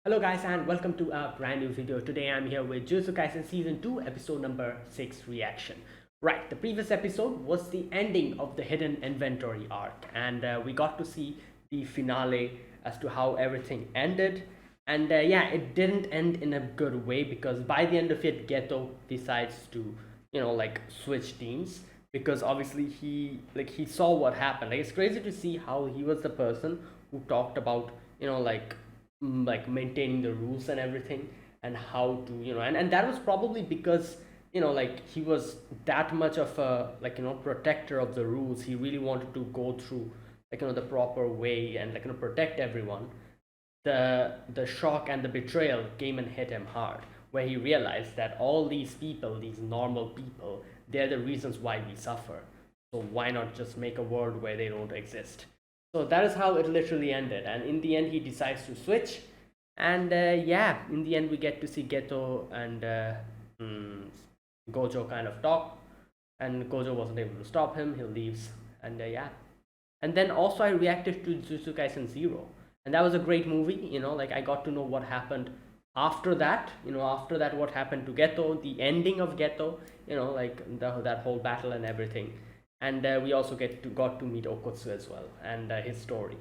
Hello guys and welcome to a brand new video. Today I'm here with Jujutsu Kaisen Season 2 episode number 6 reaction. Right, the previous episode was the ending of the hidden inventory arc and we got to see the finale as to how everything ended. And yeah, it didn't end in a good way because by the end of it, Geto decides to, switch teams because obviously he saw what happened. Like it's crazy to see how he was the person who talked about, maintaining the rules and everything and how to and that was probably because he was that much of a protector of the rules. He really wanted to go through the proper way and protect everyone. The shock and the betrayal came and hit him hard, where he realized that all these people, these normal people, they're the reasons why we suffer. So why not just make a world where they don't exist? So that is how it literally ended. And in the end, he decides to switch. And yeah, in the end, we get to see Geto and Gojo kind of talk. And Gojo wasn't able to stop him. He leaves. And yeah. And then also, I reacted to Jujutsu Kaisen Zero. And that was a great movie. I got to know what happened after that. After that, what happened to Geto, the ending of Geto, that whole battle and everything. And we also got to meet Okotsu as well and his story.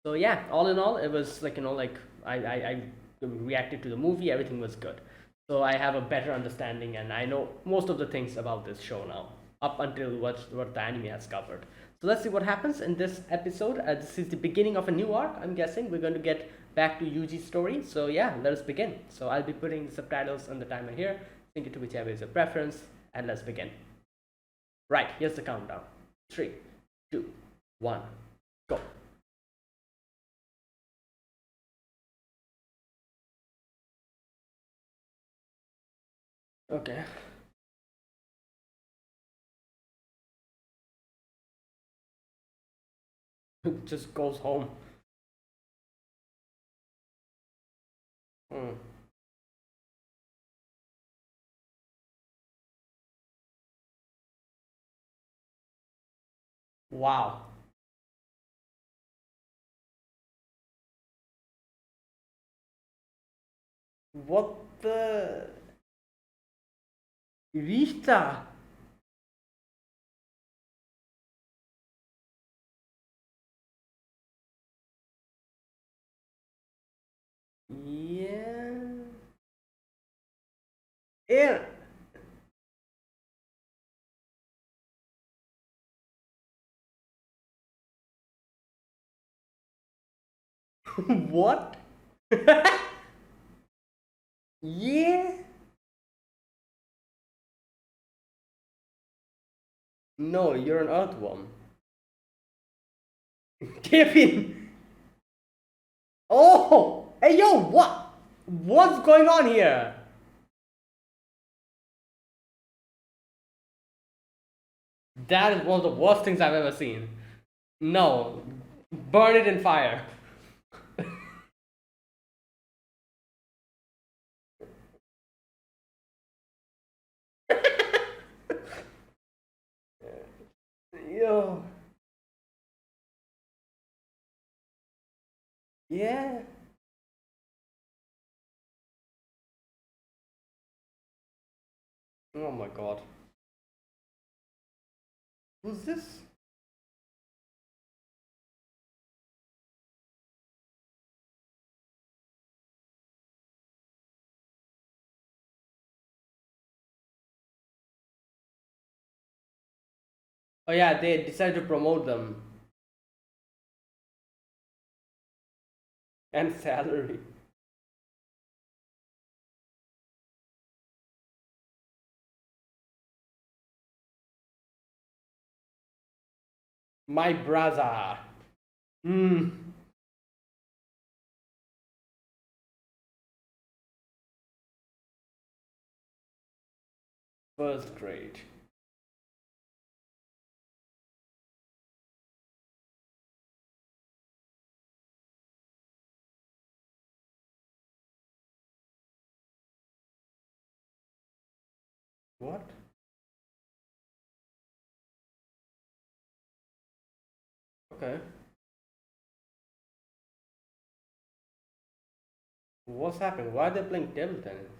So yeah, all in all, it was I reacted to the movie. Everything was good. So I have a better understanding and I know most of the things about this show now, up until what the anime has covered. So let's see what happens in this episode. This is the beginning of a new arc. I'm guessing we're going to get back to Yuji's story. So yeah, let us begin. So I'll be putting the subtitles on the timer here. Sync it to whichever is your preference, and let's begin. Right, here's the countdown. 3, 2, 1, go. Okay. Just goes home. Hmm. Wow. What the? Rita. Yeah. Yeah. What? Yeah. No, you're an earthworm. Kevin. Oh. Hey yo, what? What's going on here? That is one of the worst things I've ever seen. No. Burn it in fire. Yo. Yeah. Oh my god. Who's this? Oh yeah, they decided to promote them. And salary. My brother. Hmm. First grade. What? Okay. What's happening? Why are they playing table tennis?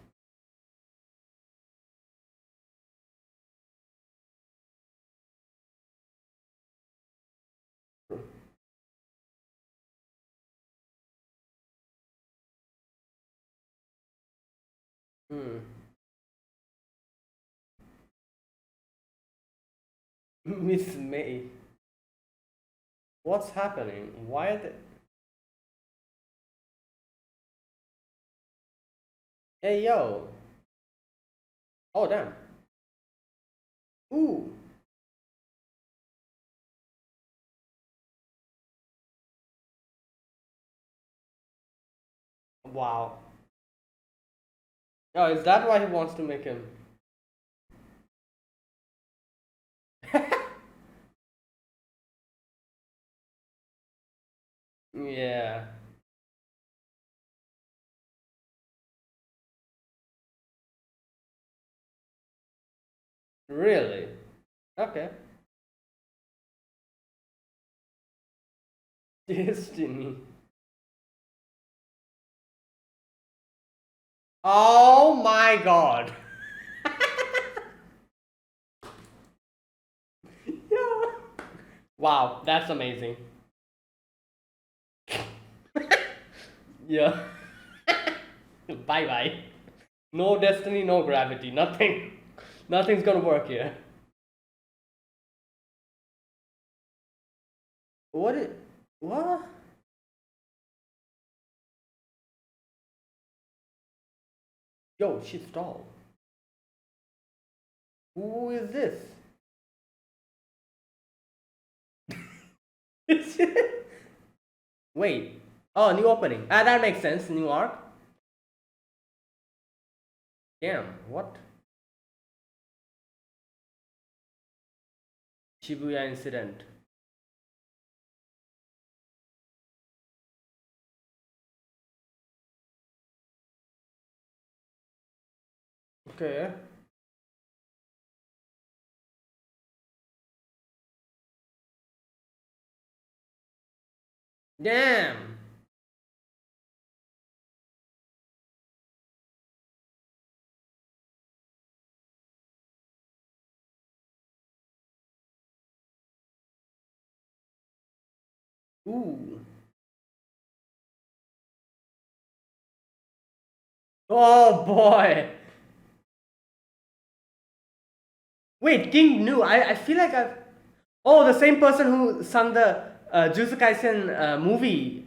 Hmm. Miss May. What's happening? Why are they? Hey yo. Oh damn. Ooh. Wow. Oh, is that why he wants to make him? Yeah. Really? Okay. Destiny. Oh my god. Yeah. Wow, that's amazing. Yeah. Bye bye. No destiny, no gravity, nothing. Nothing's gonna work here. What is. What? Yo, she's tall. Who is this? Wait. Oh, new opening. Ah, that makes sense. New arc. Damn, what? Shibuya incident. Okay. Damn. Ooh. Oh boy. Wait, King New. I feel like I've. Oh, the same person who sung the Jujutsu Kaisen movie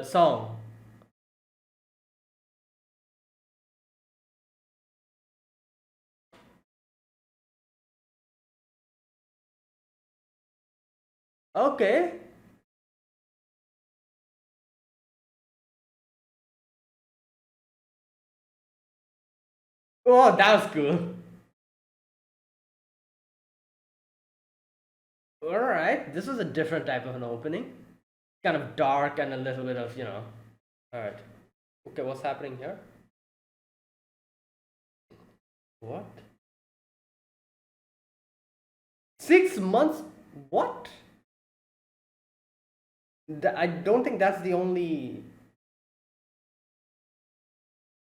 song. Okay. Oh, that was cool. Alright, this was a different type of an opening. Kind of dark and a little bit of, Alright. Okay, what's happening here? What? 6 months? What? I don't think that's the only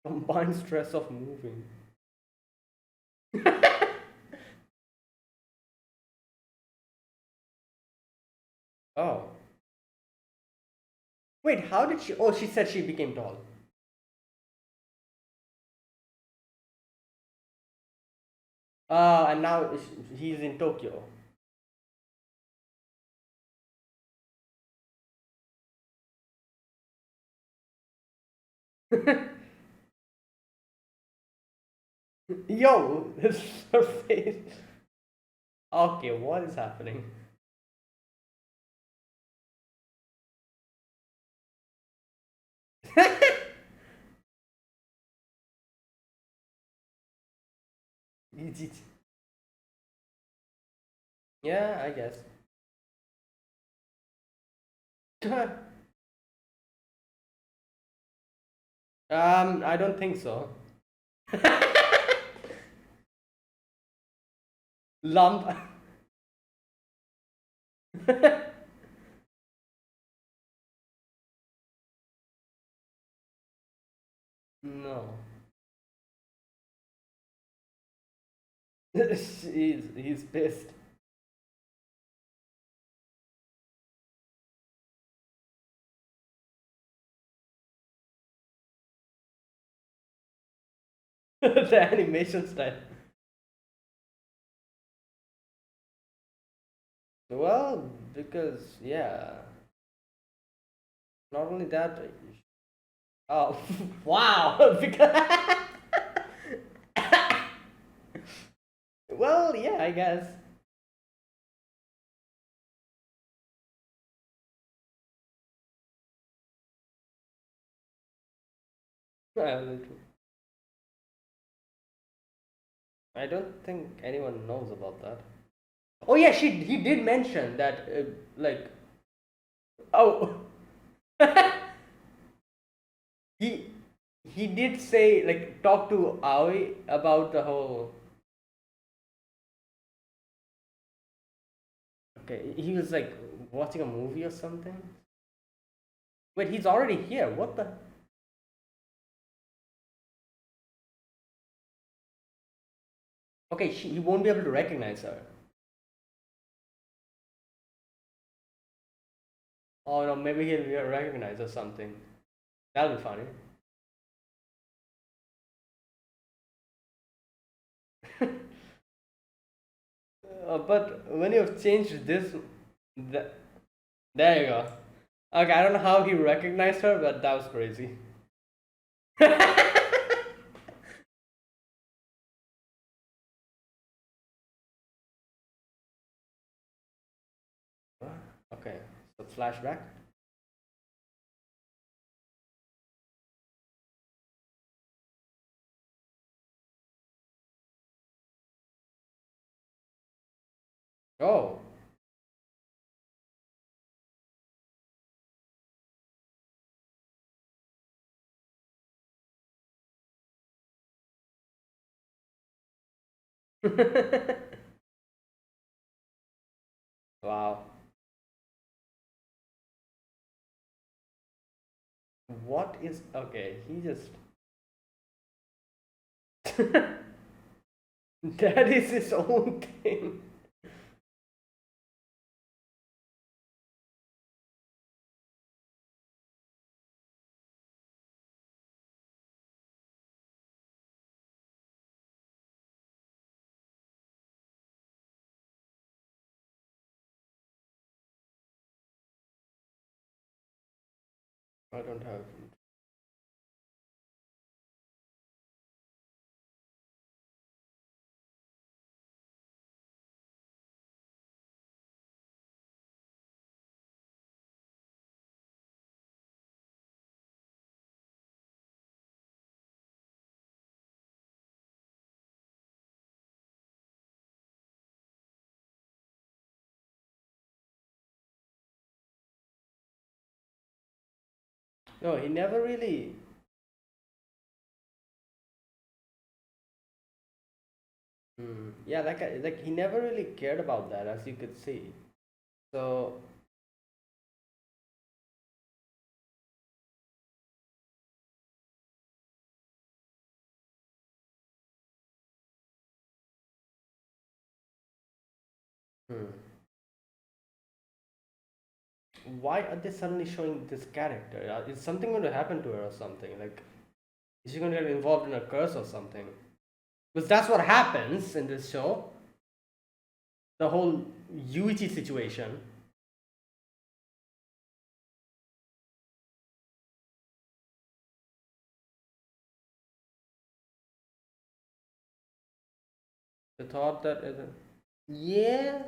combined stress of moving. Oh. Wait, how did she? Oh, she said she became tall. And now he's in Tokyo. Yo, this is her face. Okay, what is happening? Yeah, I guess. I don't think so. Lump. No. He's pissed. The animation style. Well, because yeah, not only that. Oh, wow. Because well, yeah, I guess. Well, I don't think anyone knows about that. Oh yeah, he did mention that like oh he he did say like talk to Aoi about the whole. Okay, he was like watching a movie or something. Wait, he's already here. What the? Okay, he won't be able to recognize her. Oh no, maybe he'll recognize or something. That'll be funny. But when you've changed this, th- there you go. Okay, I don't know how he recognized her, but that was crazy. Okay, so flashback. Oh. Wow. What is okay? He just that is his own thing. I don't have. No, he never really. Yeah, like he never really cared about that, as you could see. So hmm, why are they suddenly showing this character? Is something going to happen to her or something? Like, is she going to get involved in a curse or something? Because that's what happens in this show. The whole Yuichi situation. The thought that yeah.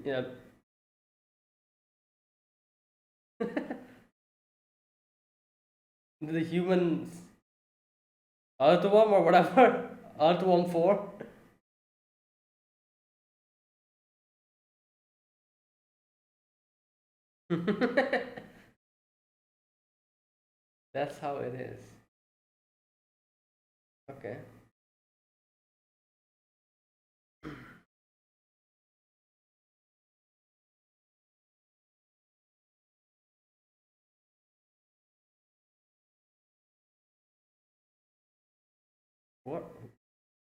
Yeah, the humans, earthworm or whatever, earthworm 4. That's how it is. Okay. What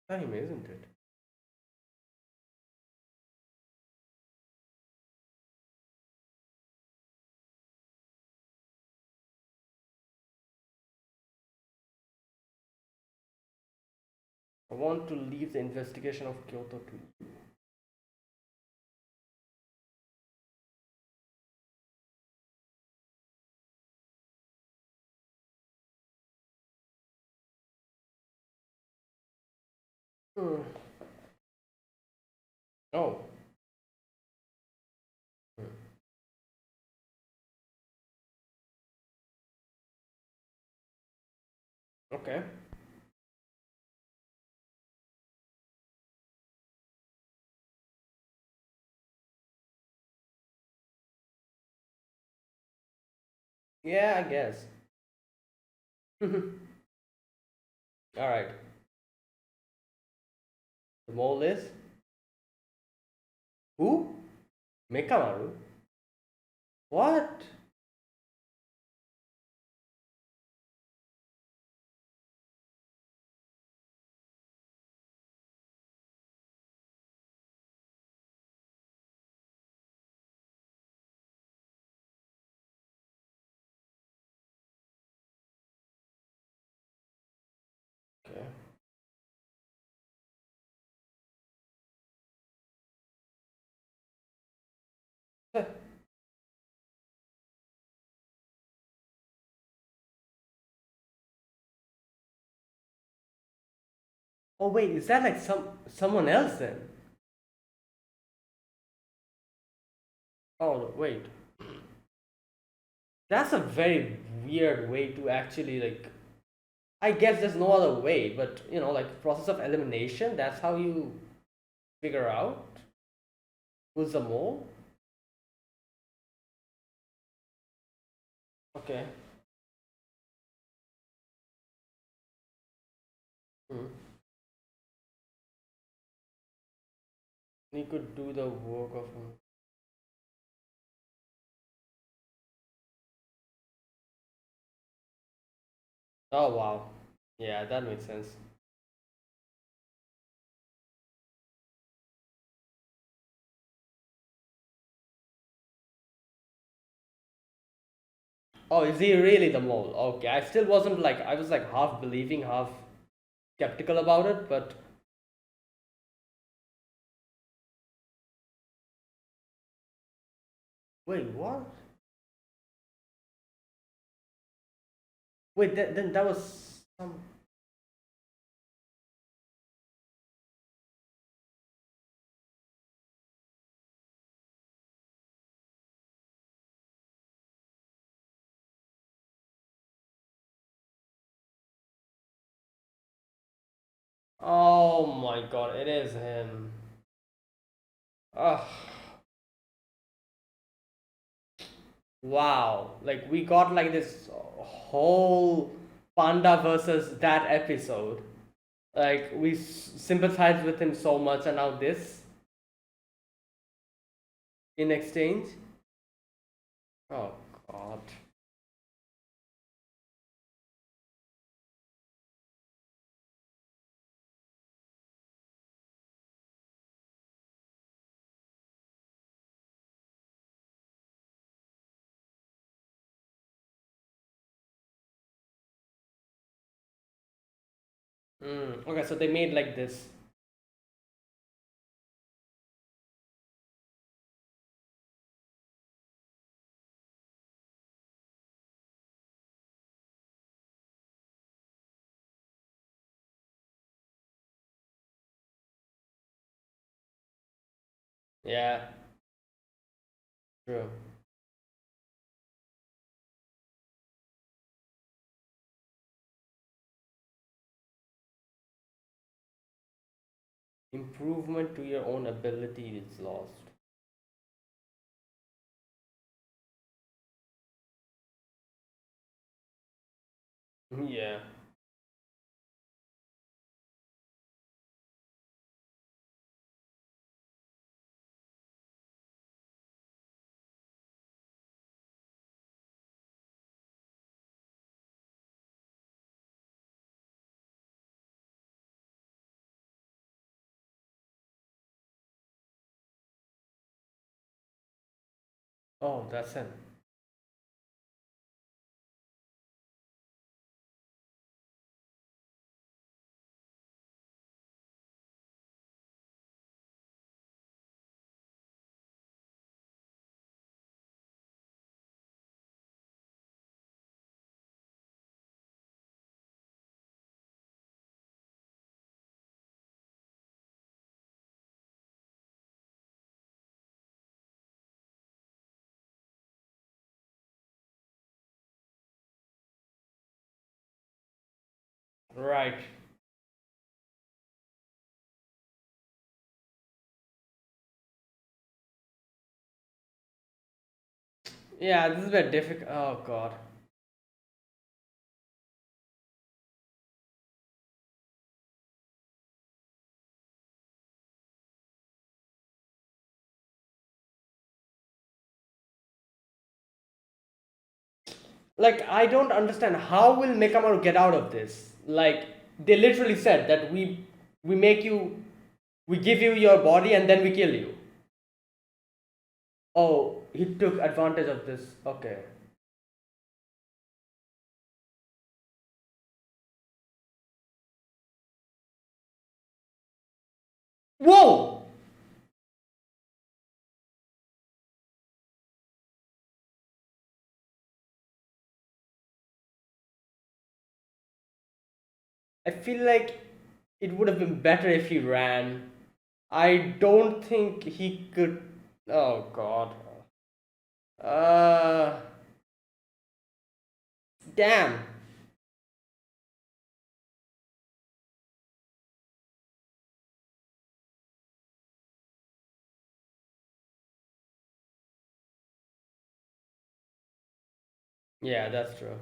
time isn't it? I want to leave the investigation of Kyoto to you. Hmm. Oh. Hmm. Okay. Yeah, I guess. All right. The mole is who? Mekamaru. What? Okay. Oh wait, is that like someone else then? Oh no, wait. That's a very weird way to actually like. I guess there's no other way, but like process of elimination. That's how you figure out who's the mole. Okay. Hmm. You could do the work of. Oh wow. Yeah, that makes sense. Oh, is he really the mole? Okay, I still wasn't like I was like half believing, half skeptical about it, but wait, what? Wait, then that was some. Oh my god, it is him. Ugh. Wow. Like we got like this whole Panda versus that episode. Like we sympathized with him so much, and now this in exchange. Oh god. Okay, so they made like this. Yeah, true. Improvement to your own ability is lost. Yeah. Oh, that's it. Right. Yeah, this is a bit difficult. Oh God. Like I don't understand how will Mekamaru get out of this. Like they literally said that we make you, we give you your body and then we kill you. Oh, he took advantage of this. Okay. Whoa! I feel like it would have been better if he ran. I don't think he could. Oh God. Uh, damn. Yeah, that's true.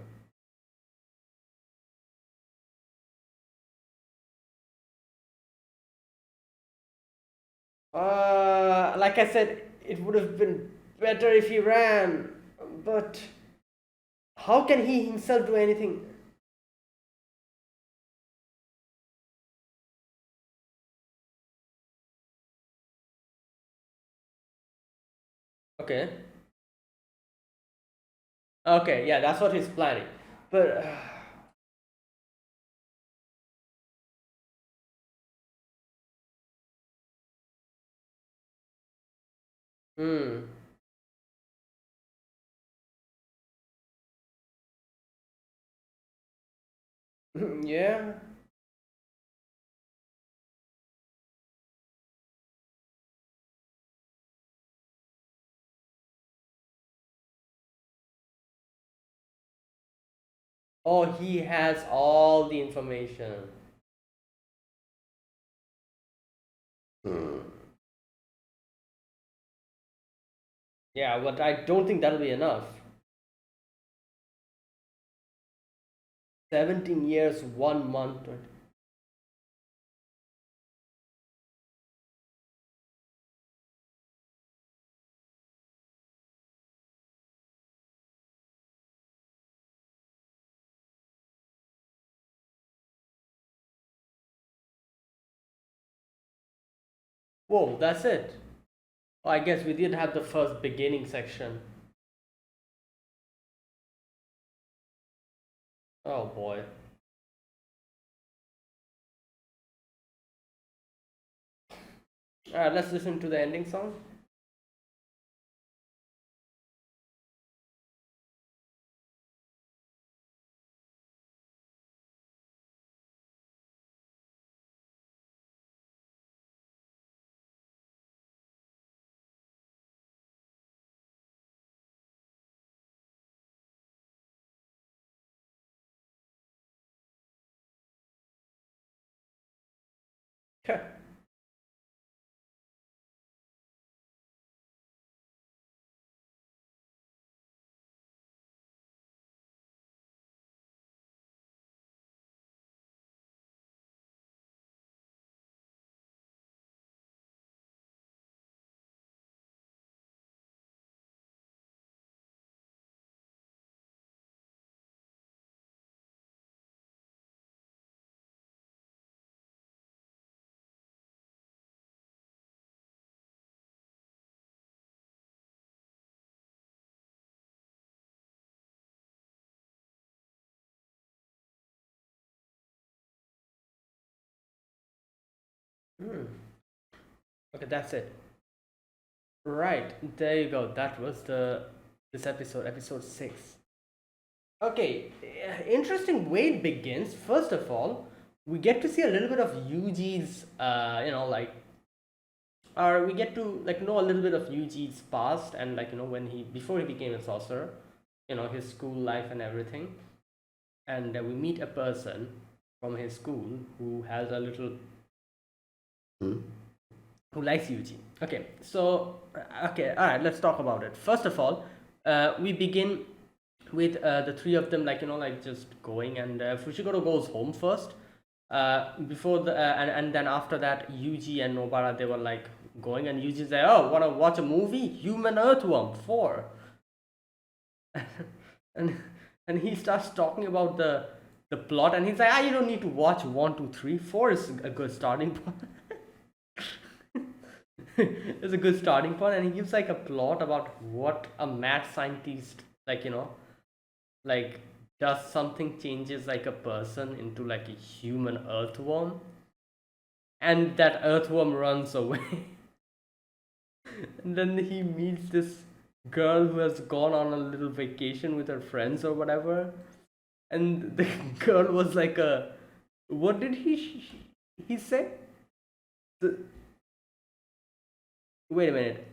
Like I said, it would have been better if he ran, but how can he himself do anything? Okay. Okay, yeah, that's what he's planning. But hmm. Yeah. Oh, he has all the information. Hmm. Yeah, but I don't think that'll be enough. 17 years, 1 month. Whoa, that's it. Oh, I guess we did have the first beginning section. Oh boy. Alright, let's listen to the ending song. Hmm. Okay, that's it. Right, there you go. That was the this episode, episode 6. Okay, interesting way it begins. First of all, we get to see a little bit of Yuji's, like, or we get to like know a little bit of Yuji's past and like when he before he became a sorcerer, his school life and everything. And we meet a person from his school who has a little who likes Yuji. Okay, so okay, all right, let's talk about it. First of all, we begin with the three of them, like like just going, and Fushiguro goes home first. Before the and then after that, Yuji and Nobara they were like going, and Yuji said, "Oh, wanna watch a movie? Human Earthworm 4." and and he starts talking about the plot, and he's like, "Ah, you don't need to watch 1, 2, 3, 4 is a good starting point." It's a good starting point, and he gives like a plot about what a mad scientist, like like does something changes like a person into like a human earthworm, and that earthworm runs away. And then he meets this girl who has gone on a little vacation with her friends or whatever, and the girl was like a, what did he say? The, wait a minute.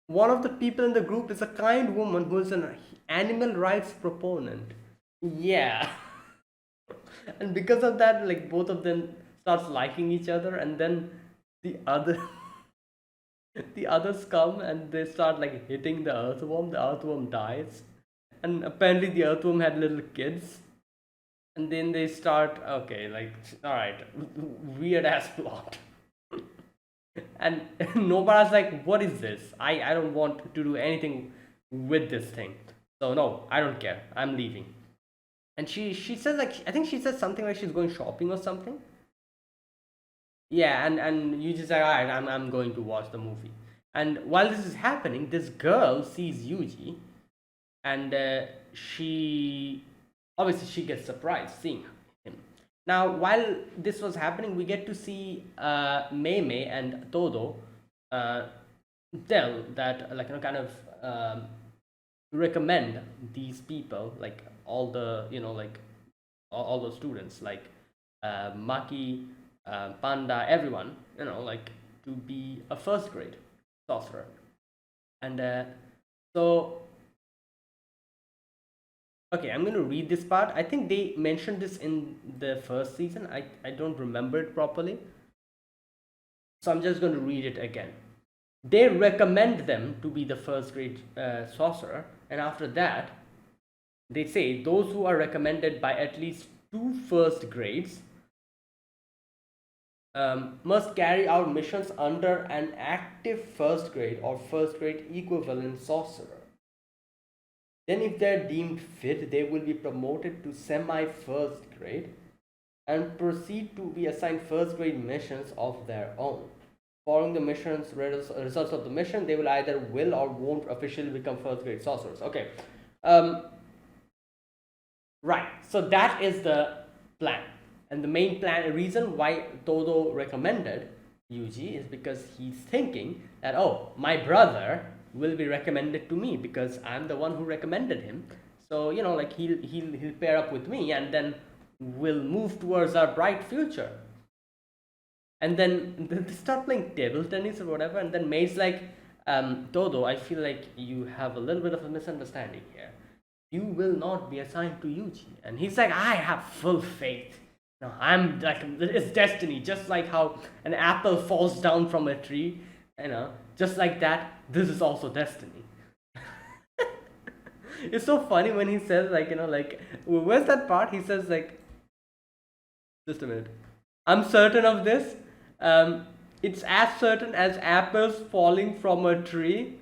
One of the people in the group is a kind woman who is an animal rights proponent. Yeah. And because of that, like both of them starts liking each other, and then the other the others come and they start like hitting the earthworm. The earthworm dies, and apparently the earthworm had little kids. And then they start, okay, like, all right, weird ass plot. And Nobara's like, what is this? I don't want to do anything with this thing. So no, I don't care. I'm leaving. And she says like, I think she says something like she's going shopping or something. Yeah, and you just like, all right, I'm going to watch the movie. And while this is happening, this girl sees Yuji, and she obviously she gets surprised seeing him. Now, while this was happening, we get to see Mei and Todo uh, tell that like kind of recommend these people, like all the like all the students, like Maki, Panda, everyone, like to be a first grade sorcerer. And so okay, I'm going to read this part. I think they mentioned this in the first season. I don't remember it properly. So I'm just going to read it again. They recommend them to be the first grade sorcerer, and after that, they say those who are recommended by at least 2 first grades must carry out missions under an active first grade or first grade equivalent sorcerer. Then, if they are deemed fit, they will be promoted to semi first grade and proceed to be assigned first grade missions of their own. Following the missions results of the mission, they will either will or won't officially become first grade sorcerers. Okay, um, right. So that is the plan, and the main plan reason why Todo recommended Yuji is because he's thinking that, oh, my brother will be recommended to me because I'm the one who recommended him. So like he'll pair up with me, and then we'll move towards our bright future. And then they start playing table tennis or whatever, and then May's like, Todo, I feel like you have a little bit of a misunderstanding here. You will not be assigned to Yuji. And he's like, I have full faith. No, I'm like, it's destiny. Just like how an apple falls down from a tree, just like that, this is also destiny. It's so funny when he says, like, like, where's that part? He says, like, just a minute. I'm certain of this. It's as certain as apples falling from a tree.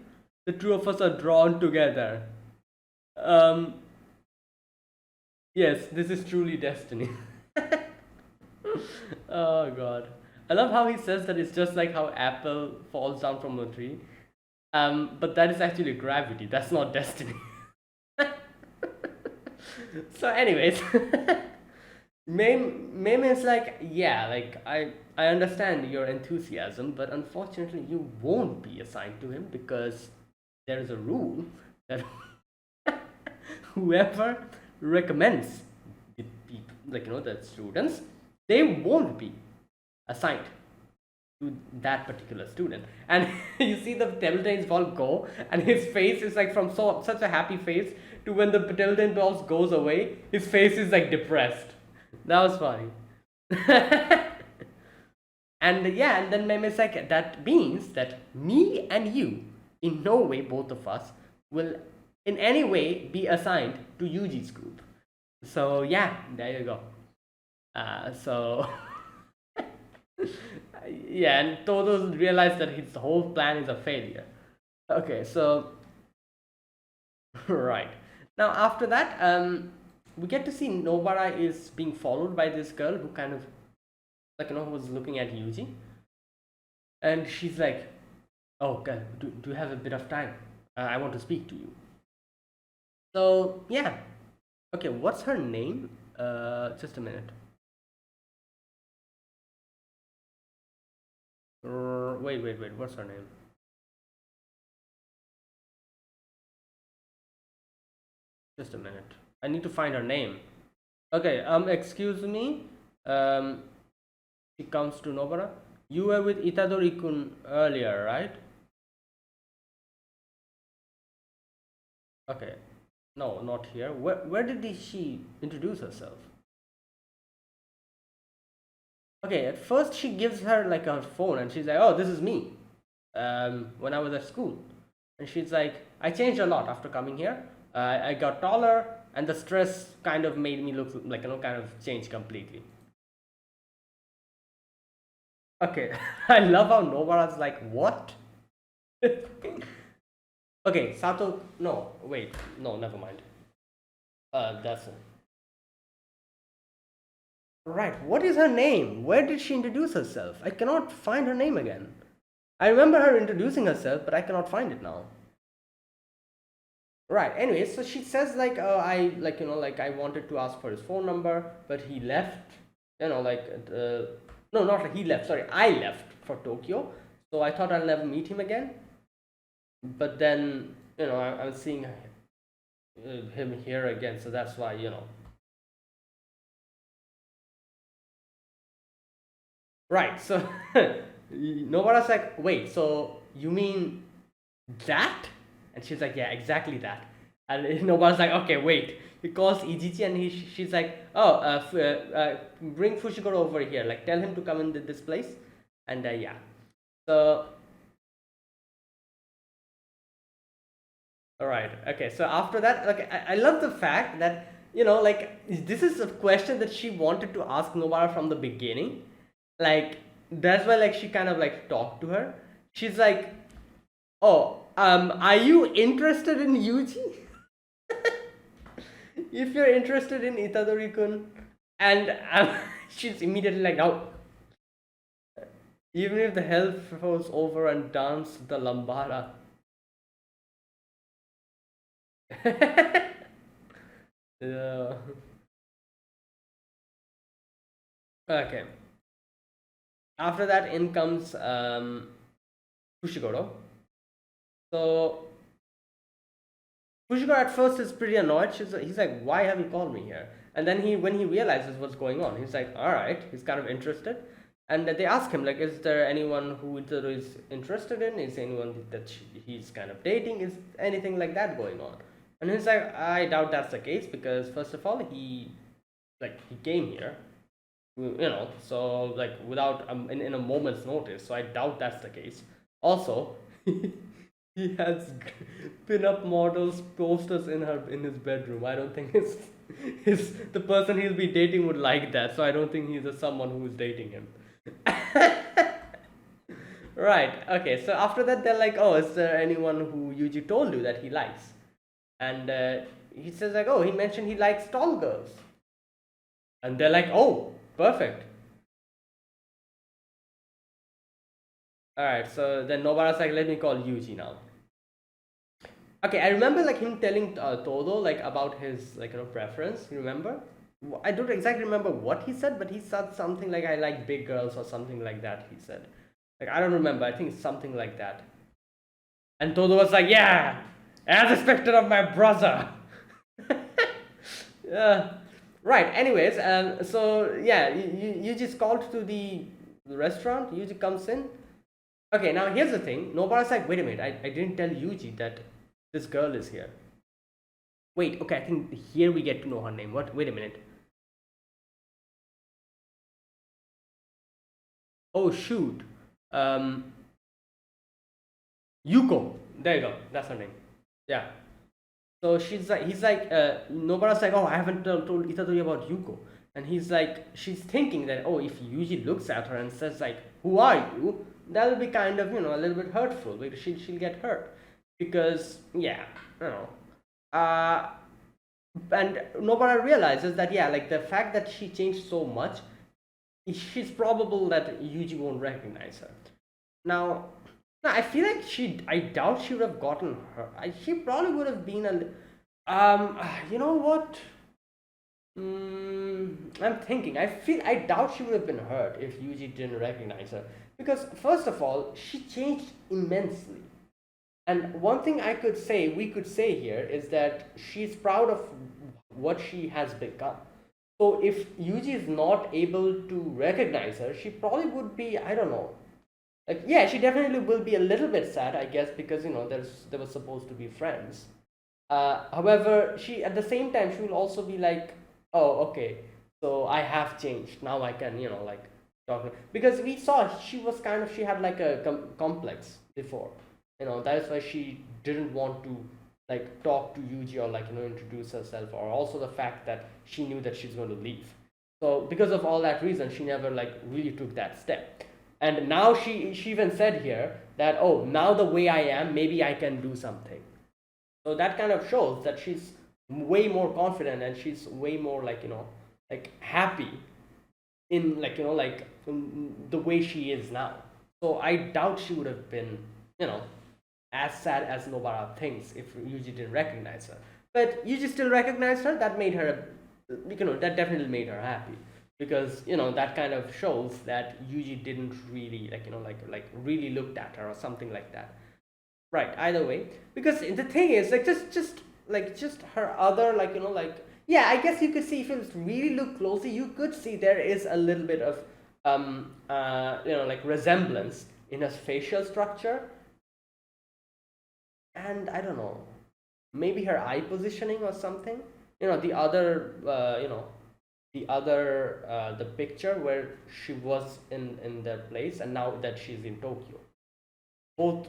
The two of us are drawn together. Um, yes, this is truly destiny. Oh god. I love how he says that it's just like how apple falls down from a tree. But that is actually gravity. That's not destiny. So anyways, Meme is like, yeah, like I understand your enthusiasm, but unfortunately you won't be assigned to him because there is a rule that whoever recommends the people, like the students, they won't be assigned to that particular student. And you see the Templeton's ball go, and his face is like from such a happy face to when the Templeton ball goes away, his face is like depressed. That was funny. And yeah, and then Meme is like, that means that me and you, in no way, both of us, will in any way be assigned to Yuji's group. So yeah, there you go. So yeah, and Todo realized that his whole plan is a failure. Okay, so right now after that, we get to see Nobara is being followed by this girl who kind of was looking at Yuji, and she's like, "Oh, girl, do you have a bit of time? I want to speak to you." So yeah, okay, what's her name? Just a minute. Wait. What's her name? Just a minute. I need to find her name. Okay. Excuse me. She comes to Nobara. You were with Itadori-kun earlier, right? Okay. No, not here. Where did she introduce herself? Okay, at first she gives her like her phone and she's like, "Oh, this is me." When I was at school, and she's like, "I changed a lot after coming here. I got taller, and the stress kind of made me look like kind of change completely." Okay, I love how Nobara's like, "What?" Okay, Sato. No, wait, no, never mind. That's right. What is her name? Where did she introduce herself? I cannot find her name again. I remember her introducing herself, but I cannot find it now. Right. Anyway, so she says like, I like like I wanted to ask for his phone number, but he left. No, not like he left. Sorry, I left for Tokyo. So I thought I'll never meet him again. But then I'm seeing him here again, so that's why Right. So Nobara's like, wait. So you mean that? And she's like, yeah, exactly that. And Nobara's like, okay, wait. He calls Ijichi and she's like, oh, bring Fushiguro over here. Like, tell him to come in this place. And yeah. So, all right. Okay. So after that, like, I love the fact that, like, this is a question that she wanted to ask Nobara from the beginning. Like, that's why, like, she kind of, like, talked to her. She's like, oh, are you interested in Yuji? If you're interested in Itadori-kun, and she's immediately like, no. Even if the hell falls over and dance the lambada. Yeah. Okay. After that, in comes Fushiguro. So Fushiguro at first is pretty annoyed. He's like, "Why have you called me here?" And then when he realizes what's going on, he's like, "All right." He's kind of interested, and they ask him like, "Is there anyone who is interested in? Is anyone that he's kind of dating? Is anything like that going on?" And he's like, "I doubt that's the case because first of all, he came here, so like without in a moment's notice. So I doubt that's the case. Also." He has pin-up models posters in his bedroom. I don't think his the person he'll be dating would like that. So I don't think he's someone who is dating him. Right. Okay. So after that, they're like, "Oh, is there anyone who Yuji told you that he likes?" And he says like, "Oh, he mentioned he likes tall girls." And they're like, "Oh, perfect." All right. So then Nobara's like, "Let me call Yuji now." Okay, I remember like him telling Todo like about his preference. You remember? I don't exactly remember what he said, but he said something like I like big girls or something like that. He said, like I don't remember. I think it's something like that. And Todo was like, yeah, as expected of my brother. Yeah. Right. Anyways, so yeah, you just called to the restaurant. Yuji comes in. Okay. Now here's the thing. Nobara's like, wait a minute. I didn't tell Yuji that this girl is here. Wait. Okay. I think here we get to know her name. What? Wait a minute. Oh shoot. Um, Yuko. There you go. That's her name. Yeah. So he's like, Nobara's like, oh, I haven't told Itadori about Yuko. And he's like, she's thinking that, oh, if Yuji looks at her and says, like, who are you? That'll be kind of, a little bit hurtful because she'll get hurt. Because, yeah, you know. And Nobara realizes that, yeah, like the fact that she changed so much, she's probable that Yuji won't recognize her. Now, no, I feel like I doubt she would have gotten her. She probably would have been you know what? I'm thinking. I doubt she would have been hurt if Yuji didn't recognize her. Because, first of all, she changed immensely. And one thing we could say here is that she's proud of what she has become. So if Yuji is not able to recognize her, she probably would be, I don't know, like, yeah, she definitely will be a little bit sad, I guess, because there was supposed to be friends. However, she at the same time she will also be like, oh, okay, so I have changed now. I can, like, talk, because we saw she had like a complex before. That's why she didn't want to like talk to Yuji or like introduce herself, or also the fact that she knew that she's going to leave. So because of all that reason, she never like really took that step. And now she even said here that, oh, now the way I am, maybe I can do something. So that kind of shows that she's way more confident, and she's way more like like happy in like like the way she is now. So I doubt she would have been you know as sad as Nobara thinks if Yuji didn't recognize her. But Yuji still recognized her. That made her, that definitely made her happy, because that kind of shows that Yuji didn't really like really looked at her or something like that. Right. Either way, because the thing is like just her other yeah, I guess you could see if you really look closely, you could see there is a little bit of like resemblance in her facial structure, and I don't know, maybe her eye positioning or something. The other the picture where she was in their place, and now that she's in Tokyo, both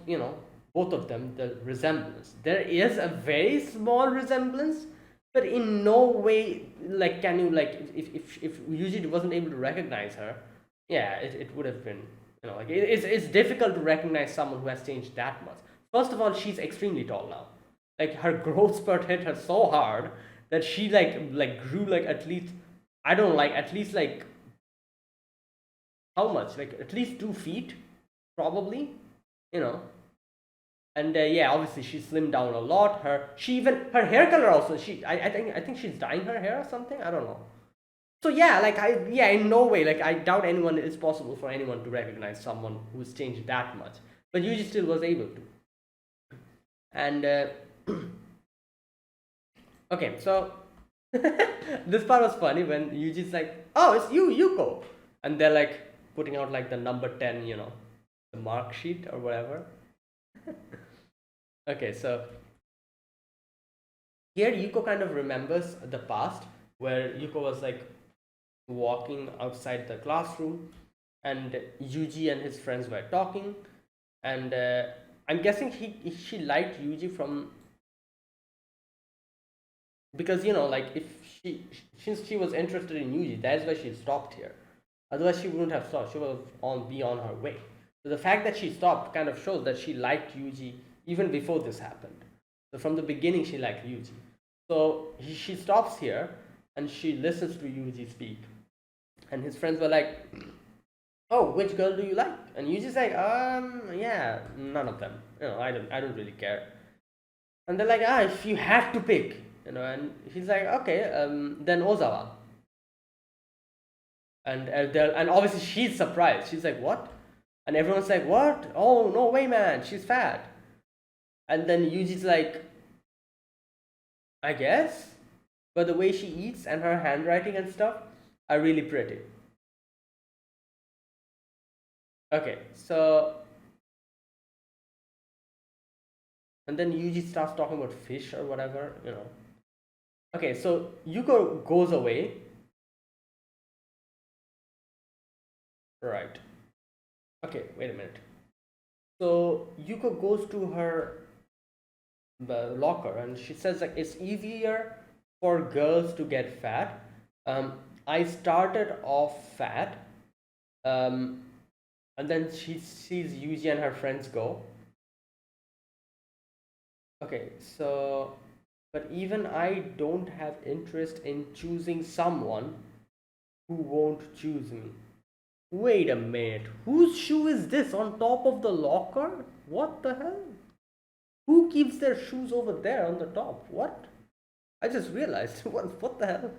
both of them, the resemblance, there is a very small resemblance, but in no way like can you like if Yuji wasn't able to recognize her, yeah, it would have been like it's difficult to recognize someone who has changed that much. First of all, she's extremely tall now. Like her growth spurt hit her so hard that she like grew like at least, I don't know, like at least like how much, like at least 2 feet probably, you know. And yeah, obviously she slimmed down a lot. Her hair color also, I think she's dyeing her hair or something, I don't know. So yeah, in no way, like I doubt anyone, it's possible for anyone to recognize someone who's changed that much, but Yuji still was able to. And okay, so this part was funny when Yuji's like, oh, it's you, Yuko, and they're like putting out like the number 10, the mark sheet or whatever. Okay, so here Yuko kind of remembers the past where Yuko was like walking outside the classroom, and Yuji and his friends were talking, and I'm guessing she liked Yuji from, because like if since she was interested in Yuji, that's why she stopped here. Otherwise, she wouldn't have stopped. She was be on her way. So the fact that she stopped kind of shows that she liked Yuji even before this happened. So from the beginning, she liked Yuji. So she stops here and she listens to Yuji speak, and his friends were like, "Oh, which girl do you like?" And Yuji's like, yeah, none of them. I don't really care." And they're like, "Ah, if you have to pick," and he's like, "Okay, then Ozawa." And obviously she's surprised. She's like, "What?" And everyone's like, "What? Oh no way, man! She's fat." And then Yuji's like, "I guess," but the way she eats and her handwriting and stuff are really pretty. Okay, so and then Yuji starts talking about fish or whatever. Okay, so Yuko goes away. Right. Okay, wait a minute. So Yuko goes to her locker and she says like it's easier for girls to get fat. I started off fat, um, and then she sees Yuji and her friends go. Okay, so but even I don't have interest in choosing someone who won't choose me. Wait a minute. Whose shoe is this on top of the locker? What the hell? Who keeps their shoes over there on the top? What? I just realized. What the hell?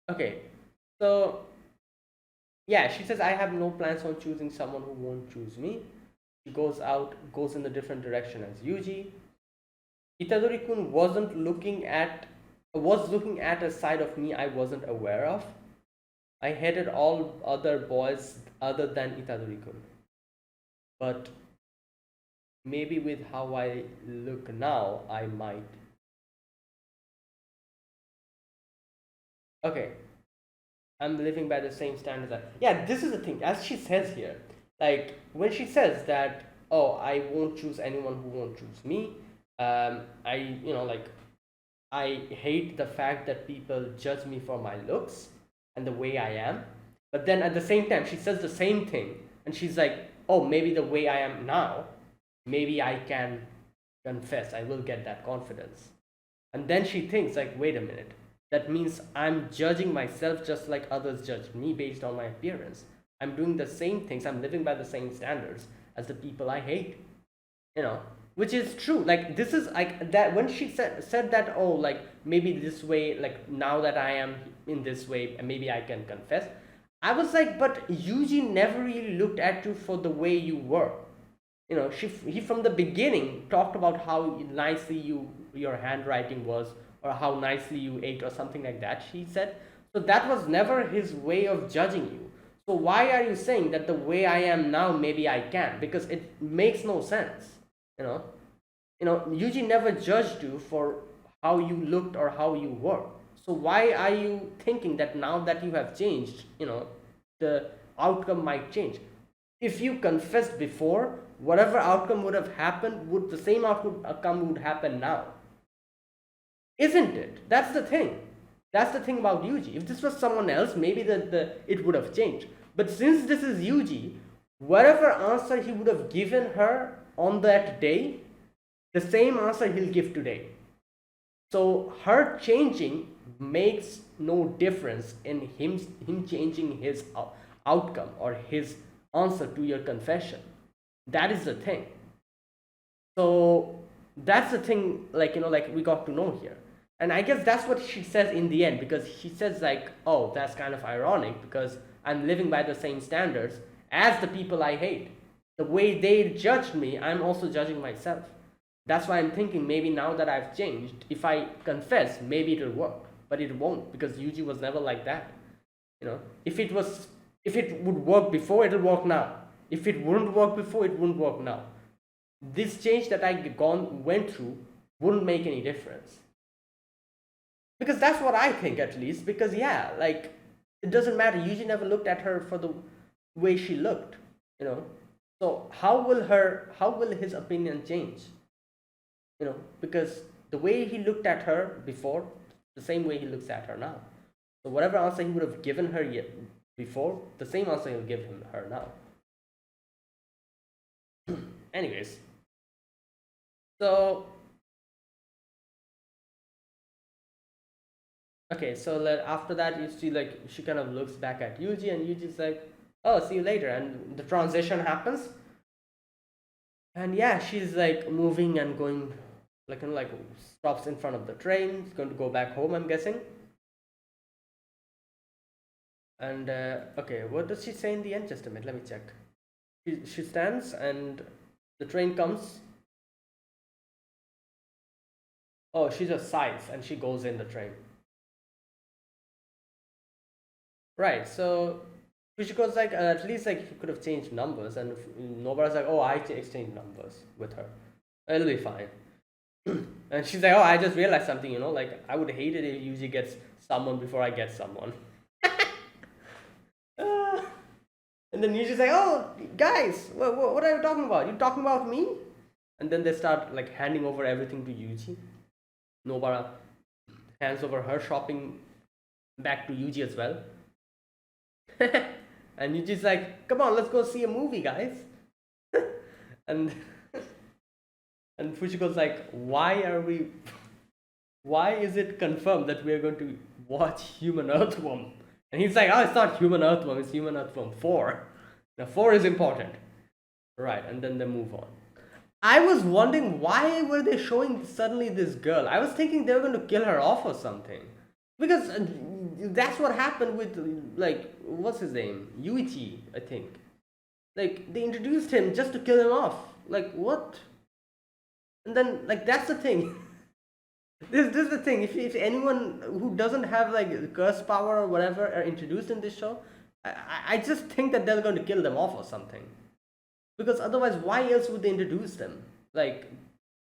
Okay. So, yeah, she says I have no plans on choosing someone who won't choose me. She goes in a different direction as Yuji. Itadori-kun was looking at a side of me I wasn't aware of. I hated all other boys other than Itadori-kun. But maybe with how I look now, I might. Okay, I'm living by the same standards. Yeah, this is the thing. As she says here, like when she says that, oh, I won't choose anyone who won't choose me. Like I hate the fact that people judge me for my looks and the way I am. But then at the same time, she says the same thing, and she's like, oh, maybe the way I am now, maybe I can confess. I will get that confidence. And then she thinks like, wait a minute, that means I'm judging myself just like others judge me based on my appearance. I'm doing the same things, I'm living by the same standards as the people I hate. you know which is true. Like this is like that when she said that, oh, like maybe this way, like now that I am in this way, maybe I can confess. I was like, but Yuji never really looked at you for the way you were. He from the beginning talked about how nicely your handwriting was, or how nicely you ate, or something like that, she said. So that was never his way of judging you. So why are you saying that the way I am now, maybe I can? Because it makes no sense. Yuji never judged you for how you looked or how you were. So why are you thinking that now that you have changed, the outcome might change? If you confessed before, whatever outcome would have happened, would the same outcome would happen now, isn't it? That's the thing. That's the thing about Yuji. If this was someone else, maybe it would have changed. But since this is Yuji, whatever answer he would have given her on that day, the same answer he'll give today. So her changing makes no difference in him changing his outcome or his answer to your confession. That is the thing. So that's the thing, like we got to know here. And I guess that's what she says in the end, because she says like, oh, that's kind of ironic because I'm living by the same standards as the people I hate. The way they judged me, I'm also judging myself. That's why I'm thinking maybe now that I've changed, if I confess, maybe it'll work. But it won't, because Yuji was never like that. If it would work before, it'll work now. If it wouldn't work before, it wouldn't work now. This change that I went through wouldn't make any difference. Because that's what I think, at least. Because yeah, like it doesn't matter. Yuji never looked at her for the way she looked. So how will his opinion change? Because the way he looked at her before, the same way he looks at her now. So whatever answer he would have given her before, the same answer he'll give her now. Anyways, so okay, so after that you see like she kind of looks back at Yuji, and Yuji's like, oh, see you later, and the transition happens. And yeah, she's like moving and going, like stops in front of the train, going to go back home, I'm guessing. And okay, what does she say in the end? Just a minute, let me check. She stands and the train comes. Oh, she just sighs and she goes in the train. Right, so Fushiko's like, at least like he could have changed numbers, and Nobara's like, oh, I exchanged numbers with her. It'll be fine. And she's like, oh, I just realized something, like I would hate it if Yuji gets someone before I get someone. Ah. And then Yuji's like, oh, guys, what are you talking about? You talking about me? And then they start like handing over everything to Yuji. Nobara hands over her shopping back to Yuji as well. And Yuji's like, come on, let's go see a movie, guys. and and Fushiko's like, why is it confirmed that we are going to watch Human Earthworm? And he's like, oh, it's not Human Earthworm, it's Human Earthworm 4. Now 4 is important. Right, and then they move on. I was wondering why were they showing suddenly this girl? I was thinking they were going to kill her off or something. Because that's what happened with, like, what's his name? Yuichi, I think. Like, they introduced him just to kill him off. Like, what? And then, like, that's the thing. This is the thing. If anyone who doesn't have, like, curse power or whatever are introduced in this show, I just think that they're going to kill them off or something. Because otherwise, why else would they introduce them? Like,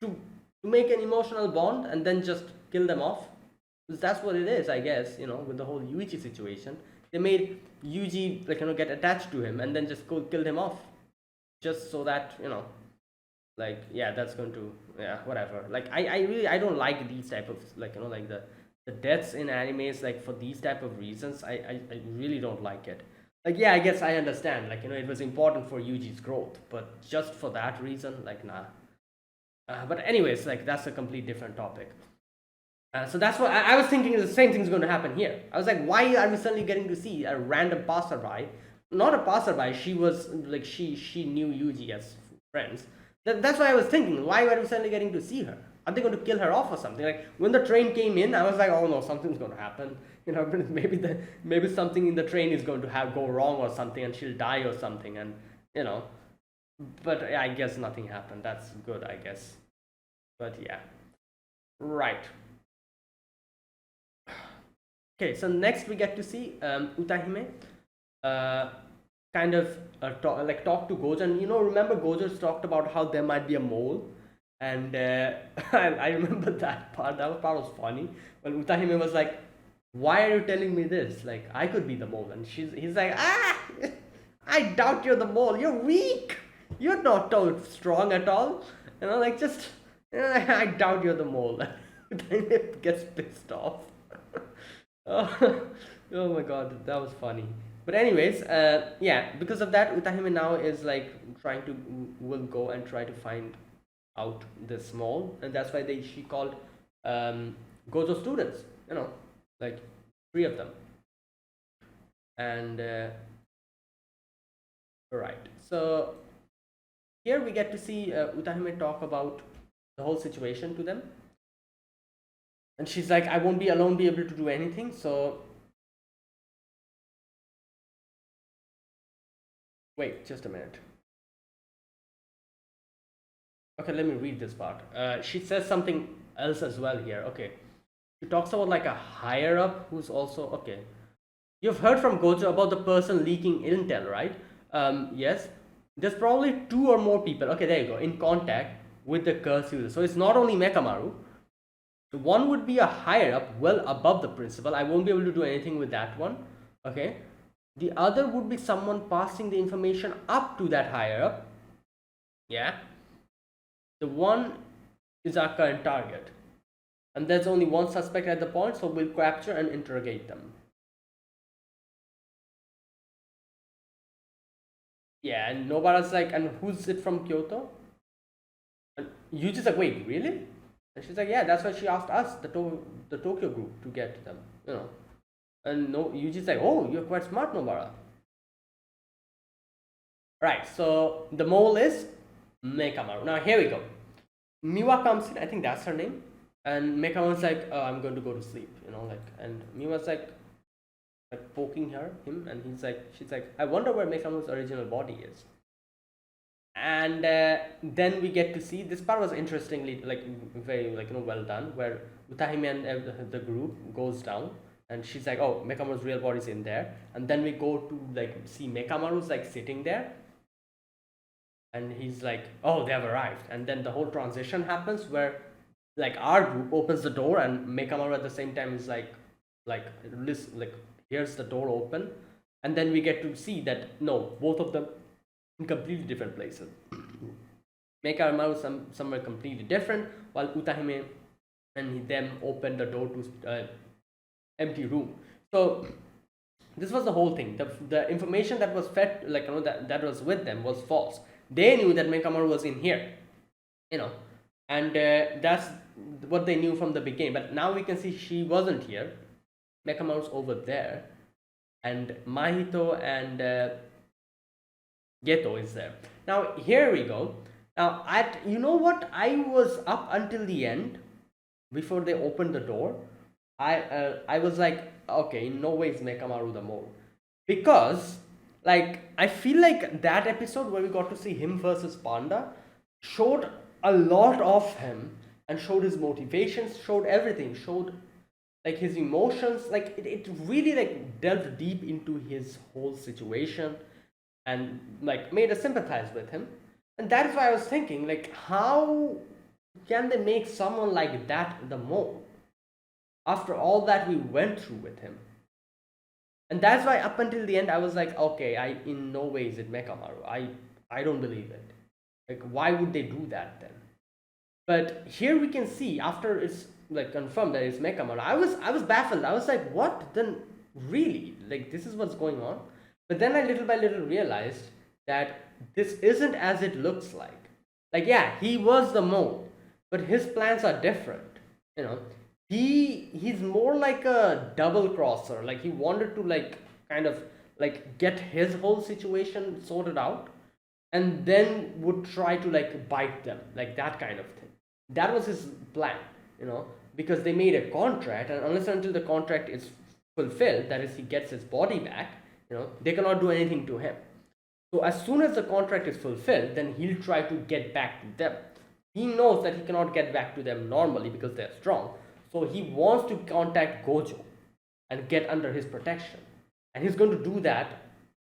to make an emotional bond and then just kill them off? Because that's what it is, I guess, with the whole Yuichi situation. They made Yuji, like, get attached to him and then just go kill him off. Just so that, like, yeah, that's going to, yeah, whatever. Like, I don't like these type of, like, like the deaths in animes, like, for these type of reasons, I really don't like it. Like, yeah, I guess I understand, like, it was important for Yuji's growth, but just for that reason, like, nah. But anyways, like, that's a complete different topic. So that's what I was thinking. The same thing is going to happen here. I was like, why are we suddenly getting to see a random passerby? Not a passerby. She was like she knew Yuji as friends. That's why I was thinking. Why were we suddenly getting to see her? Are they going to kill her off or something? Like when the train came in, I was like, oh no, something's going to happen. Maybe something in the train is going to go wrong or something, and she'll die or something, and But I guess nothing happened. That's good, I guess. But yeah, right. Okay, so next we get to see Utahime kind of talk to Gojo. And remember Gojo's talked about how there might be a mole. And I remember that part. That part was funny. When Utahime was like, why are you telling me this? Like, I could be the mole. And he's like, I doubt you're the mole. You're weak. You're not strong at all. Like just, I doubt you're the mole. Utahime gets pissed off. Oh, oh my god, that was funny. But anyways, yeah, because of that, Utahime now is like will go and try to find out this mall, and that's why she called Gojo students, like 3 of them. And right, so here we get to see Utahime talk about the whole situation to them. And she's like, I won't be able to do anything, so... Wait, just a minute. Okay, let me read this part. She says something else as well here. Okay. She talks about like a higher up who's also... Okay. You've heard from Gojo about the person leaking intel, right? Yes. There's probably 2 or more people. Okay, there you go. In contact with the curse user. So it's not only Mekamaru. One would be a higher up, well above the principal. I won't be able to do anything with that one. Okay. The other would be someone passing the information up to that higher up. Yeah. The one is our current target. And there's only one suspect at the point, so we'll capture and interrogate them. Yeah, and Nobara's like, and who's it from Kyoto? And Yuji's like, wait, really? And she's like, yeah, that's why she asked us, the Tokyo group, to get them, And no, Yuji's like, oh, you're quite smart, Nobara. Right, so the mole is Mekamaru. Now here we go. Miwa comes in, I think that's her name. And Mekamaru's like, oh, I'm going to go to sleep, and Miwa's like, like poking him, and she's like, I wonder where Mekamaru's original body is. And then we get to see this part was interestingly like very like well done, where Utahime and the group goes down, and she's like, oh, Mekamaru's real body's in there, and then we go to like see Mekamaru's like sitting there, and he's like, oh, they have arrived, and then the whole transition happens where like our group opens the door, and Mekamaru at the same time is like listen, like here's the door open, and then we get to see that no, both of them in completely different places. Mekamaru somewhere completely different, while Utahime and them open the door to empty room. So this was the whole thing. The information that was fed, like that was with them was false. They knew that Mekamaru was in here, you know, and that's what they knew from the beginning. But now we can see she wasn't here. Mekamaru's over there, and Mahito and Geto is there. Now here we go. Now you know what, I was up until the end before they opened the door. I was like, okay, in no way is Mekamaru the mole, because like I feel like that episode where we got to see him versus Panda showed a lot of him, and showed his motivations, showed everything, showed like his emotions, like it really like delved deep into his whole situation, and like made us sympathize with him. And that's why I was thinking, like, how can they make someone like that the mole after all that we went through with him? And that's why up until the end I was like, okay, I in no way is it Mekamaru. I don't believe it. Like, why would they do that then? But here we can see, after it's like confirmed that it's Mekamaru, I was baffled. I was like, what then? Really? Like, this is what's going on? But then I little by little realized that this isn't as it looks like. Like, yeah, he was the mole, but his plans are different. You know, he's more like a double crosser. Like, he wanted to like kind of like get his whole situation sorted out, and then would try to like bite them, like that kind of thing. That was his plan, you know, because they made a contract, and unless and until the contract is fulfilled, that is, he gets his body back, you know, they cannot do anything to him. So as soon as the contract is fulfilled, then he'll try to get back to them. He knows that he cannot get back to them normally because they're strong, so he wants to contact Gojo and get under his protection, and he's going to do that,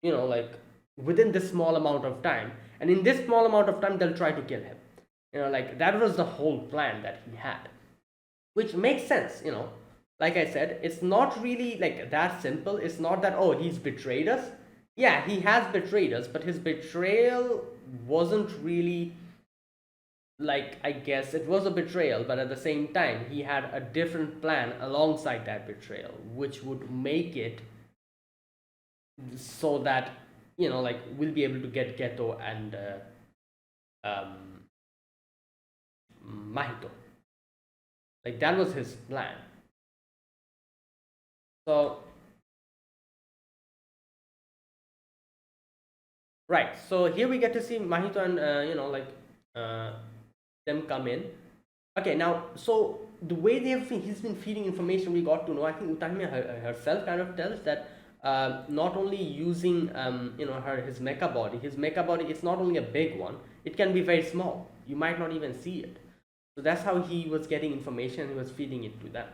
you know, like within this small amount of time, and in this small amount of time they'll try to kill him, you know, like that was the whole plan that he had, which makes sense, you know. Like I said, it's not really like that simple. It's not that, oh, he's betrayed us. Yeah, he has betrayed us, but his betrayal wasn't really like, I guess it was a betrayal, but at the same time he had a different plan alongside that betrayal, which would make it so that, you know, like we'll be able to get Geto and Mahito. Like, that was his plan. So right, so here we get to see Mahito and you know, like them come in. Okay, now so the way he's been feeding information, we got to know, I think Utahime herself kind of tells that not only using you know, his mecha body, it's not only a big one, it can be very small, you might not even see it. So that's how he was getting information, he was feeding it to them,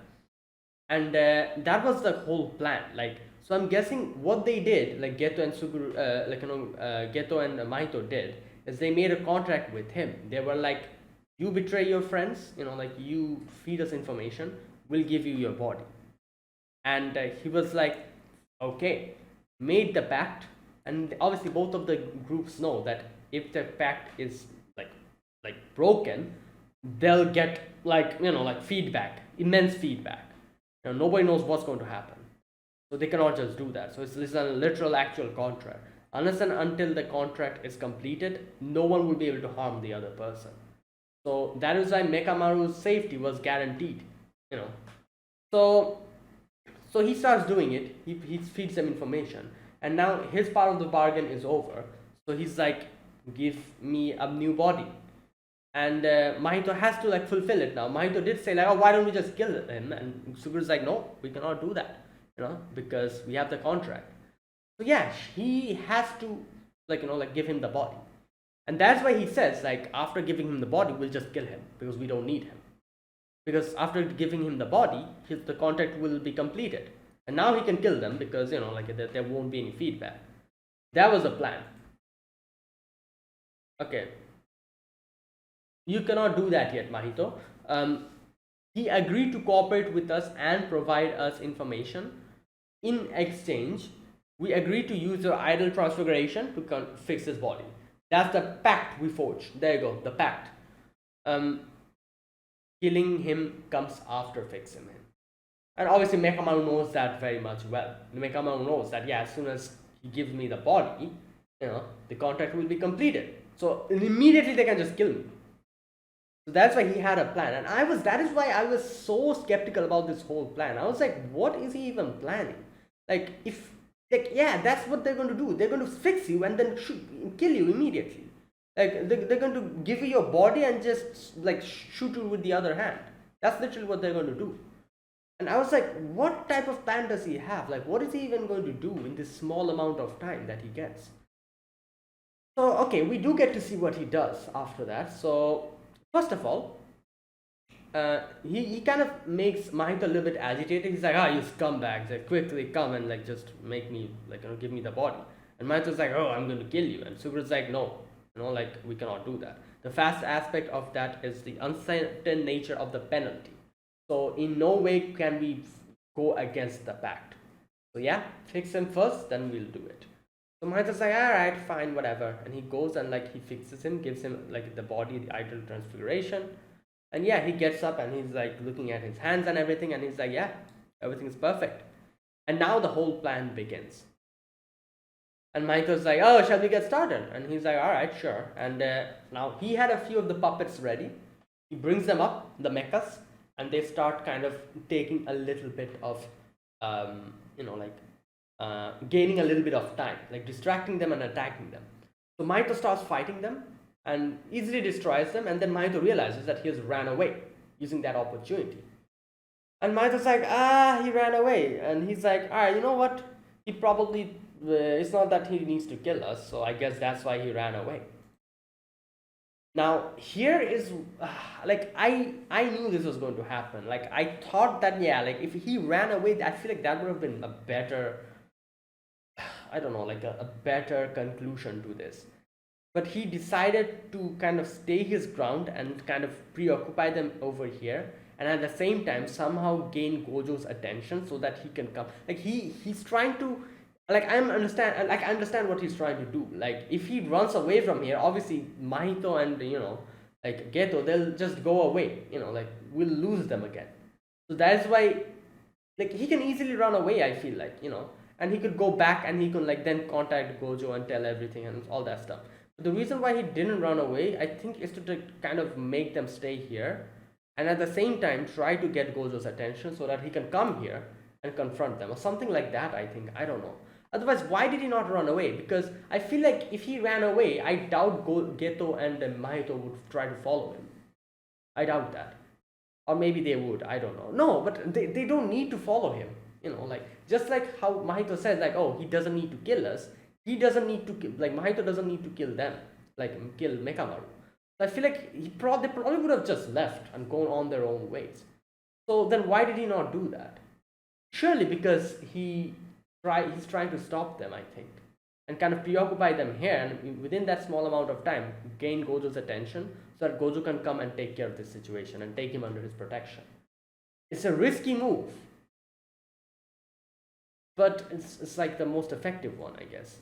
and that was the whole plan. Like, so I'm guessing what they did, like Geto and Suguru, like, you know, Geto and Mahito did, is they made a contract with him. They were like, you betray your friends, you know, like you feed us information, we'll give you your body. And he was like, okay, made the pact. And obviously both of the groups know that if the pact is like broken, they'll get like, you know, like feedback, immense feedback. You know, nobody knows what's going to happen, so they cannot just do that. So this is a literal actual contract. Unless and until the contract is completed, no one will be able to harm the other person. So that is why Mekamaru's safety was guaranteed, you know. So he starts doing it. He feeds them information, and now his part of the bargain is over. So he's like, give me a new body, and Mahito has to like fulfill it now. Mahito did say like, oh, why don't we just kill him? And Suguru's like, no, we cannot do that. because we have the contract. So yeah, he has to give him the body. And that's why he says, like, after giving him the body, we'll just kill him because we don't need him. Because after giving him the body, the contract will be completed. And now he can kill them because, there won't be any feedback. That was the plan. Okay. You cannot do that yet, Mahito. He agreed to cooperate with us and provide us information. In exchange, we agreed to use your idol transfiguration to fix his body. That's the pact we forged. There you go, the pact. Killing him comes after fixing him. And obviously Mekamaru knows that very much well. Mekamaru knows that, yeah, as soon as he gives me the body, the contract will be completed. So immediately they can just kill me. So that's why he had a plan. And that is why I was so skeptical about this whole plan. I was like, what is he even planning? Yeah, that's what they're going to do. They're going to fix you and then kill you immediately. Like, they're going to give you your body and just shoot you with the other hand. That's literally what they're going to do. And I was like, what type of plan does he have? Like, what is he even going to do in this small amount of time that he gets? So, okay, we do get to see what he does after that. So, first of all, he kind of makes Mahito a little bit agitated. He's like, you scumbags, like, quickly come and just make me, give me the body. And Mahito's like, I'm going to kill you. And Sugura's like, no, we cannot do that. The fast aspect of that is the uncertain nature of the penalty. So in no way can we go against the pact. So yeah, fix him first, then we'll do it. So Mahito's like, alright, fine, whatever. And he goes and he fixes him, gives him the body, the idol transfiguration. And yeah, he gets up and he's looking at his hands and everything, and he's like, yeah, everything is perfect. And now the whole plan begins. And Mahito's like, shall we get started? And he's like, alright, sure. And now he had a few of the puppets ready. He brings them up, the mechas, and they start kind of taking a little bit of, gaining a little bit of time, distracting them and attacking them. So Mahito starts fighting them and easily destroys them, and then Mahito realizes that he has ran away using that opportunity. And Mahito's like, he ran away. And he's like, alright, you know what? He probably, it's not that he needs to kill us, so I guess that's why he ran away. Now, here is, I knew this was going to happen. I thought that, yeah, if he ran away, I feel like that would have been a better, I don't know, a better conclusion to this. But he decided to kind of stay his ground and kind of preoccupy them over here, and at the same time somehow gain Gojo's attention so that he can come. He's trying to, I understand what he's trying to do. If he runs away from here, obviously Mahito and Geto, they'll just go away. We'll lose them again. So that's why he can easily run away, I feel and he could go back and he could then contact Gojo and tell everything and all that stuff. But the reason why he didn't run away, I think, is to kind of make them stay here and at the same time try to get Gojo's attention so that he can come here and confront them or something like that. I think, I don't know. Otherwise, why did he not run away? Because I feel like if he ran away, I doubt Geto and Mahito would try to follow him. I doubt that. Or maybe they would, I don't know. No, but they don't need to follow him. Just like how Mahito says, he doesn't need to kill us. He doesn't need to kill, Mahito doesn't need to kill them, kill Mekamaru. So I feel like they probably would have just left and gone on their own ways. So then why did he not do that? Surely because he's trying to stop them, I think, and kind of preoccupy them here, and within that small amount of time gain Gojo's attention so that Gojo can come and take care of this situation and take him under his protection. It's a risky move, but it's the most effective one, I guess.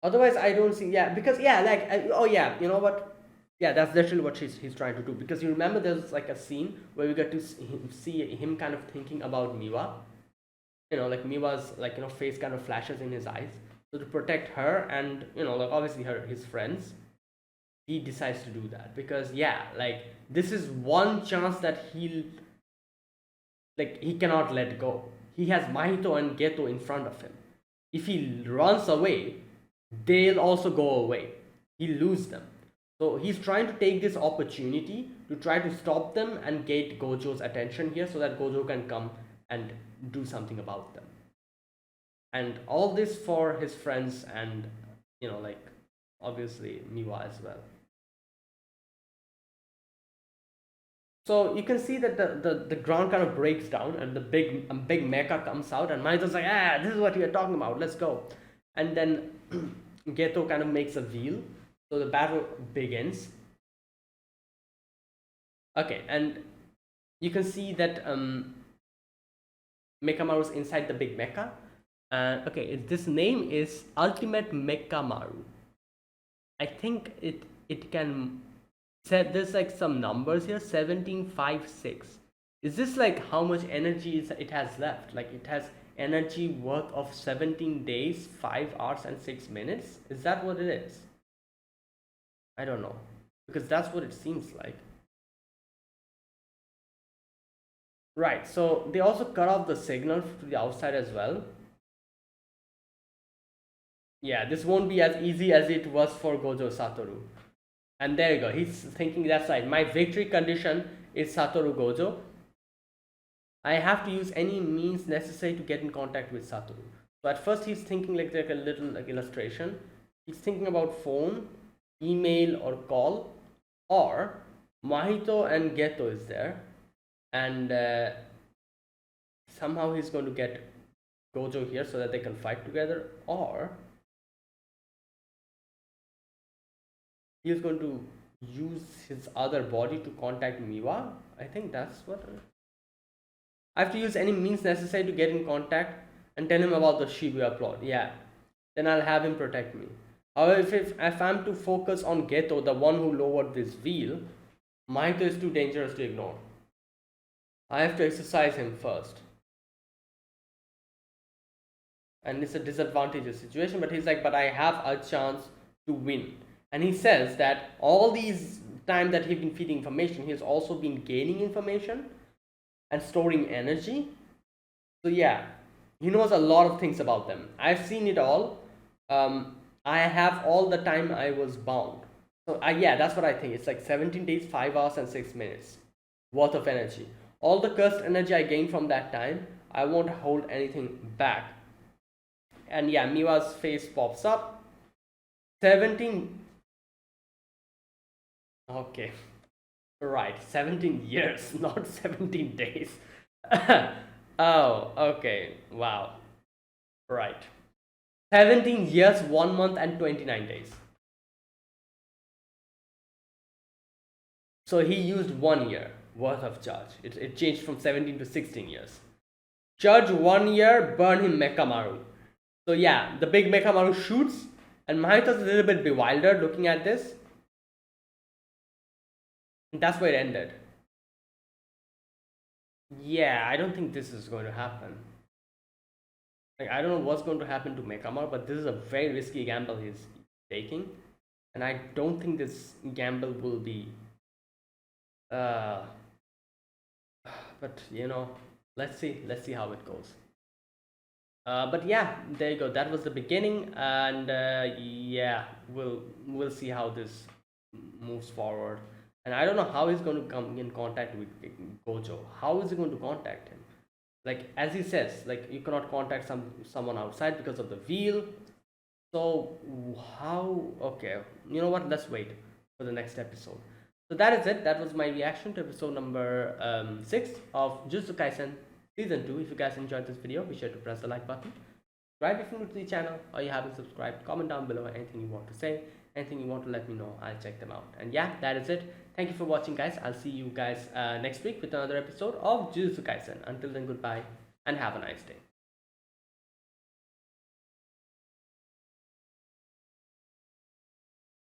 Otherwise, I don't see, because you know what? Yeah, that's literally what he's trying to do. Because you remember there's a scene where we get to see him kind of thinking about Miwa. Miwa's face kind of flashes in his eyes. So to protect her and obviously his friends, he decides to do that because this is one chance that he cannot let go. He has Mahito and Geto in front of him. If he runs away, they'll also go away. He'll lose them. So he's trying to take this opportunity to try to stop them and get Gojo's attention here so that Gojo can come and do something about them. And all this for his friends and, like, obviously Miwa as well. So you can see that the ground kind of breaks down and the big mecha comes out, and Mahito's like, this is what we are talking about, let's go. And then Geto kind of makes a wheel, so the battle begins. Okay, and you can see that Mekamaru's inside the big mecha. Okay, this name is Ultimate Mekamaru. I think it can set. There's like some numbers here, 1756. Is this like how much energy it has left? Like it has energy worth of 17 days, 5 hours and 6 minutes? Is that what it is? I don't know, because that's what it seems like. Right, so they also cut off the signal to the outside as well. Yeah, this won't be as easy as it was for Gojo Satoru. And there you go, he's thinking that's right. My victory condition is Satoru Gojo. I have to use any means necessary to get in contact with Satoru. So at first he's thinking like a little like illustration. He's thinking about phone, email or call, or Mahito and Geto is there, and somehow he's going to get Gojo here so that they can fight together, or he's going to use his other body to contact Miwa. I think that's what I have to use any means necessary to get in contact and tell him about the Shibuya plot. Yeah, then I'll have him protect me. However, if I'm to focus on Geto, the one who lowered this wheel, Mahito is too dangerous to ignore. I have to exercise him first. And it's a disadvantageous situation, but he's like, but I have a chance to win. And he says that all these time that he's been feeding information, he's also been gaining information and storing energy. So yeah, he knows a lot of things about them. I've seen it all. I have all the time I was bound. So yeah, that's what I think. It's like 17 days, 5 hours and 6 minutes worth of energy. All the cursed energy I gained from that time, I won't hold anything back. And yeah, Miwa's face pops up. 17. Okay. Right, 17 years, not 17 days. Oh, okay. Wow. Right. 17 years, 1 month and 29 days. So he used 1 year worth of charge. It changed from 17 to 16 years. Charge 1 year, burn him Mekamaru. So yeah, the big Mekamaru shoots, and Mahito's a little bit bewildered looking at this. And that's where it ended. Yeah, I don't think this is going to happen. Like, I don't know what's going to happen to Mekamaru, but this is a very risky gamble he's taking. And I don't think this gamble will be... but, let's see how it goes. But yeah, there you go. That was the beginning, and yeah, we'll see how this moves forward. And I don't know how he's going to come in contact with Gojo. How is he going to contact him? Like as he says, like you cannot contact someone outside because of the wheel. So how? Okay, you know what? Let's wait for the next episode. So that is it. That was my reaction to episode number 6 of Jujutsu Kaisen Season 2. If you guys enjoyed this video, be sure to press the like button. Subscribe if you're new to the channel or you haven't subscribed. Comment down below anything you want to say, anything you want to let me know. I'll check them out. And yeah, that is it. Thank you for watching, guys. I'll see you guys next week with another episode of Jujutsu Kaisen. Until then, goodbye and have a nice day.